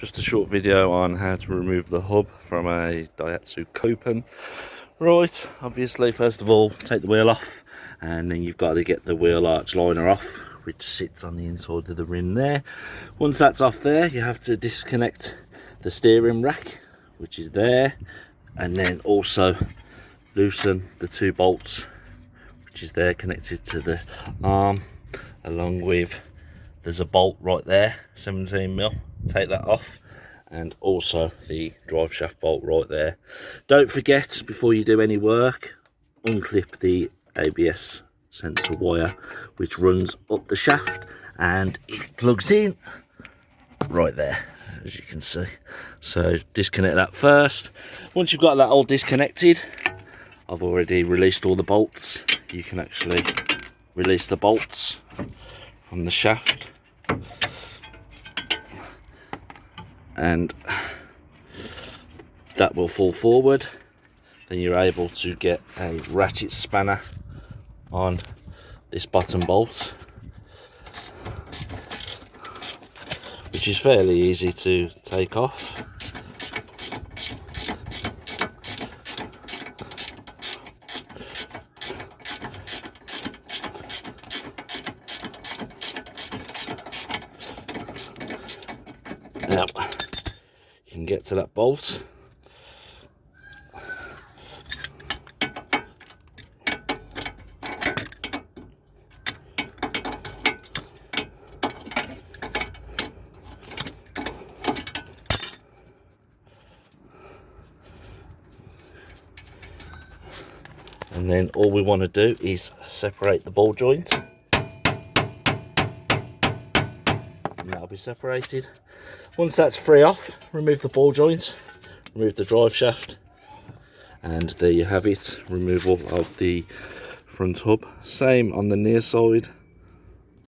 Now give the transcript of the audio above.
Just a short video on how to remove the hub from a Daihatsu copen. Right, obviously first of all take the wheel off, and then you've got to get the wheel arch liner off, which sits on the inside of the rim there. Once that's off there, you have to disconnect the steering rack, which is there, and then also loosen the two bolts, which is there connected to the arm, along with there's a bolt right there, 17mm. Take that off, and also the drive shaft bolt right there. Don't forget, before you do any work, unclip the ABS sensor wire, which runs up the shaft, and it plugs in right there, as you can see. So disconnect that first. Once you've got that all disconnected, I've already released all the bolts. You can actually release the bolts from the shaft, and that will fall forward. Then you're able to get a ratchet spanner on this bottom bolt, which is fairly easy to take off. Now you can get to that bolt. And then all we want to do is separate the ball joint, and that'll be separated. Once that's free off, remove the ball joint, remove the drive shaft, and there you have it, removal of the front hub. Same on the near side.